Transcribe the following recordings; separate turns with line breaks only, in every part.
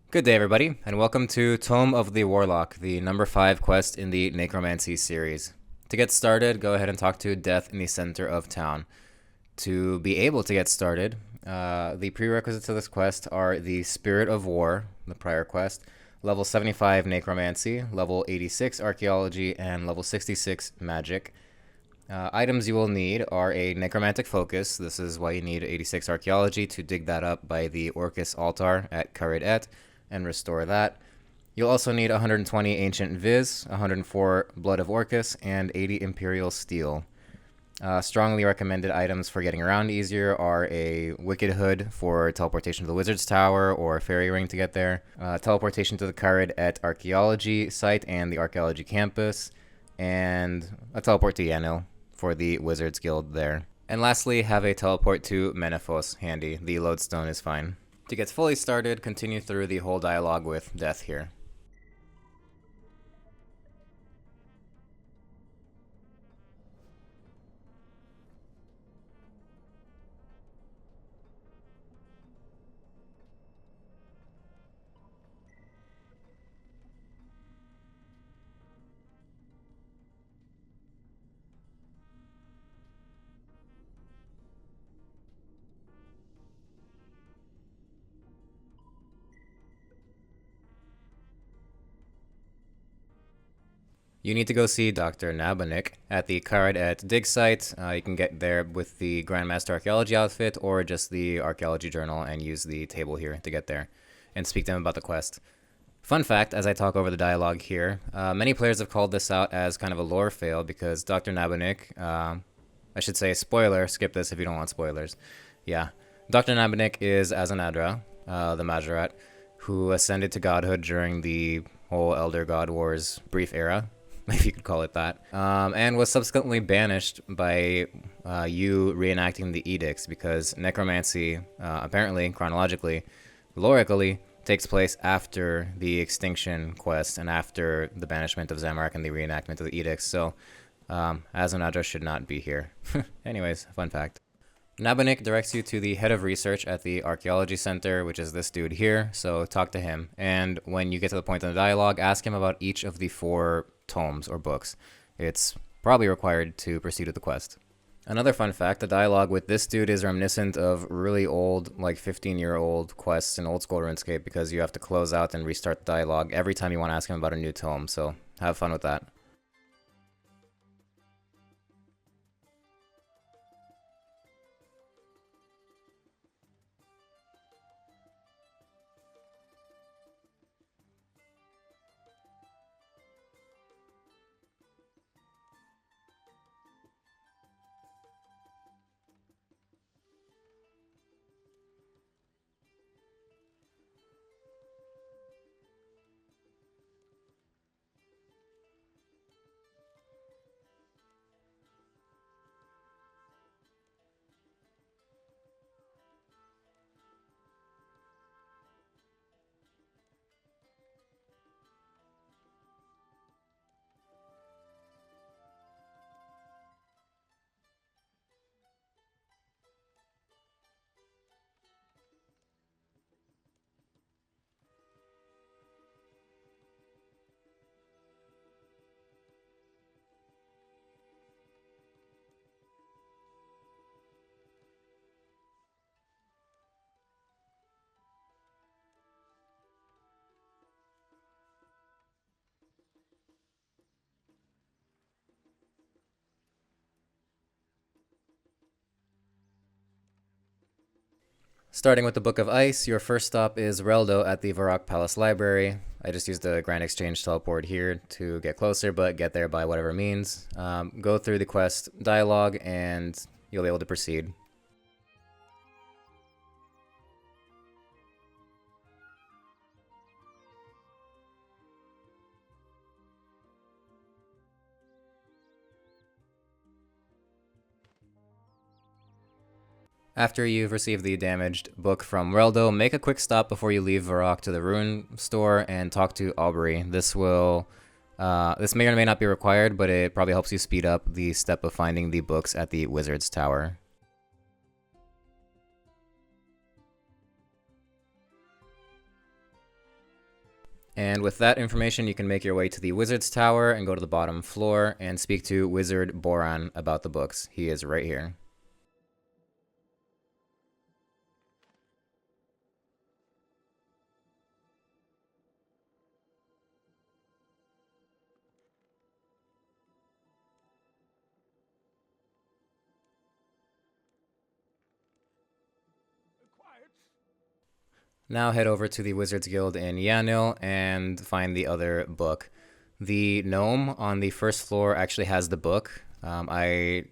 Good day, everybody, and welcome to Tome of the Warlock, the number 5 quest in the Necromancy series. To get started, go ahead and talk to Death in the center of town. To be able to get started, the prerequisites of this quest are the Spirit of War, the prior quest, level 75 Necromancy, level 86 Archaeology, and level 66 Magic. Items you will need are a Necromantic Focus. This is why you need 86 Archaeology to dig that up by the Orcus altar at Carid and restore that. You'll also need 120 Ancient Viz, 104 Blood of Orcus, and 80 Imperial Steel. Strongly recommended items for getting around easier are a Wicked Hood for teleportation to the Wizard's Tower or Fairy Ring to get there, teleportation to the Carid Archaeology site and the Archaeology campus, and a teleport to Yanil for the Wizards Guild there. And lastly, have a teleport to Menephos handy. The lodestone is fine. To get fully started, continue through the whole dialogue with Death here. You need to go see Dr. Nabanik at the Carid dig site. You can get there with the Grandmaster Archaeology outfit or just the Archaeology journal and use the table here to get there and speak to him about the quest. Fun fact, as I talk over the dialogue here, many players have called this out as kind of a Lorefail because Dr. Nabanik, I should say spoiler, skip this if you don't want spoilers. Yeah, Dr. Nabanik is Azanadra, the Majorat, who ascended to godhood during the whole Elder God Wars brief era, if you could call it that, and was subsequently banished by you reenacting the edicts because necromancy, apparently, chronologically, lorically, takes place after the extinction quest and after the banishment of Zamorak and the reenactment of the edicts, so Azanadra should not be here. Anyways, fun fact. Nabanik directs you to the head of research at the Archaeology Center, which is this dude here, so talk to him. And when you get to the point in the dialogue, ask him about each of the 4 tomes or books. It's probably required to proceed with the quest. Another fun fact, the dialogue with this dude is reminiscent of really old, like 15-year-old quests in old school RuneScape because you have to close out and restart the dialogue every time you want to ask him about a new tome, so have fun with that. Starting with the Book of Ice, your first stop is Reldo at the Varrock Palace Library. I just used the Grand Exchange teleport here to get closer, but get there by whatever means. Go through the quest dialogue, and you'll be able to proceed. After you've received the damaged book from Reldo, make a quick stop before you leave Varrock to the Rune store and talk to Aubrey. This may or may not be required, but it probably helps you speed up the step of finding the books at the Wizard's Tower. And with that information, you can make your way to the Wizard's Tower and go to the bottom floor and speak to Wizard Boran about the books. He is right here. Now head over to the Wizards Guild in Yanil and find the other book. The gnome on the first floor actually has the book. I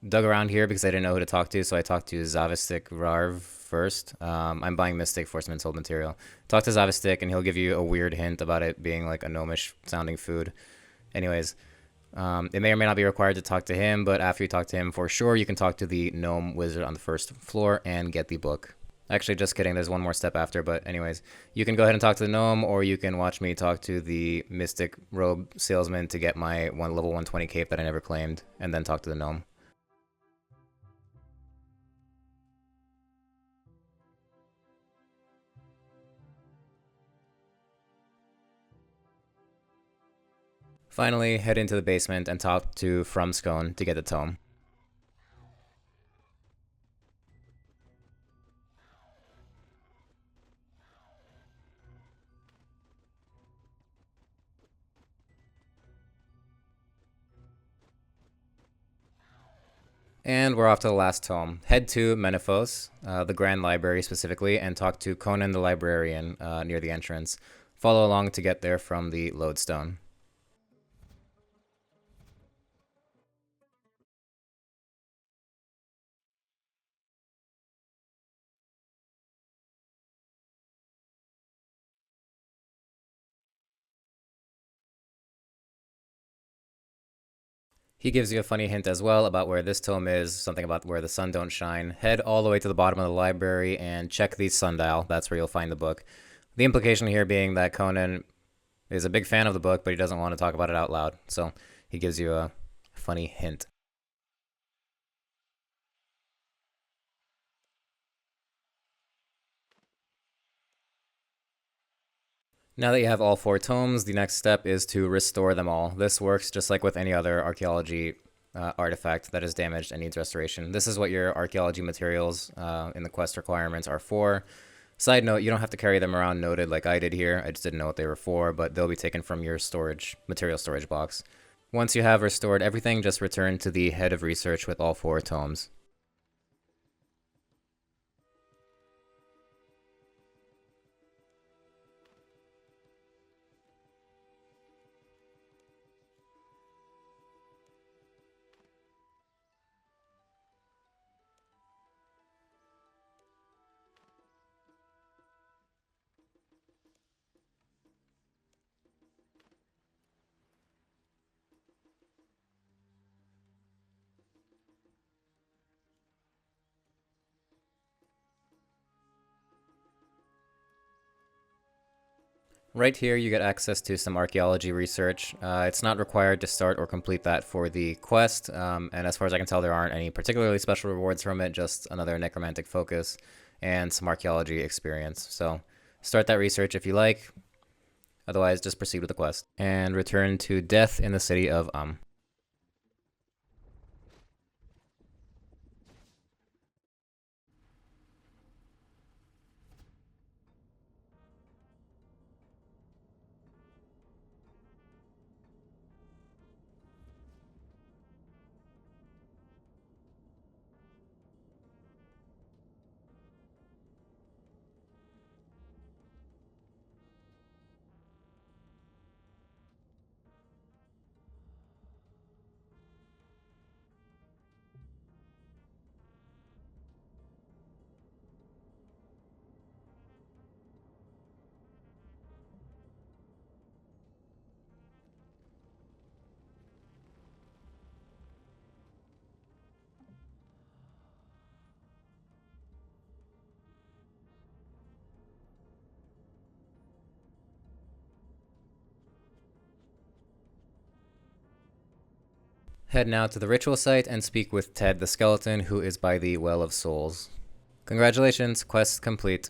dug around here because I didn't know who to talk to, so I talked to Zavistik Rarv first. I'm buying Mystic for some unsold material. Talk to Zavistik and he'll give you a weird hint about it being like a gnomish sounding food. Anyways, it may or may not be required to talk to him, but after you talk to him for sure, you can talk to the gnome wizard on the first floor and get the book. Actually, just kidding. There's one more step after, but anyways, you can go ahead and talk to the gnome, or you can watch me talk to the mystic robe salesman to get my level 120 cape that I never claimed, and then talk to the gnome. Finally, head into the basement and talk to Frumscone to get the tome. And we're off to the last tome. Head to Menephos, the Grand Library specifically, and talk to Conan the Librarian near the entrance. Follow along to get there from the lodestone. He gives you a funny hint as well about where this tome is, something about where the sun don't shine. Head all the way to the bottom of the library and check the sundial. That's where you'll find the book. The implication here being that Conan is a big fan of the book, but he doesn't want to talk about it out loud. So he gives you a funny hint. Now that you have all 4 tomes, the next step is to restore them all. This works just like with any other archaeology artifact that is damaged and needs restoration. This is what your archaeology materials in the quest requirements are for. Side note, you don't have to carry them around noted like I did here. I just didn't know what they were for, but they'll be taken from your material storage box. Once you have restored everything, just return to the head of research with all 4 tomes. Right here, you get access to some archaeology research. It's not required to start or complete that for the quest, and as far as I can tell, there aren't any particularly special rewards from it, just another necromantic focus and some archaeology experience. So start that research if you like, otherwise just proceed with the quest. And return to Death in the city of Head now to the ritual site and speak with Ted the skeleton, who is by the Well of Souls. Congratulations, quest complete.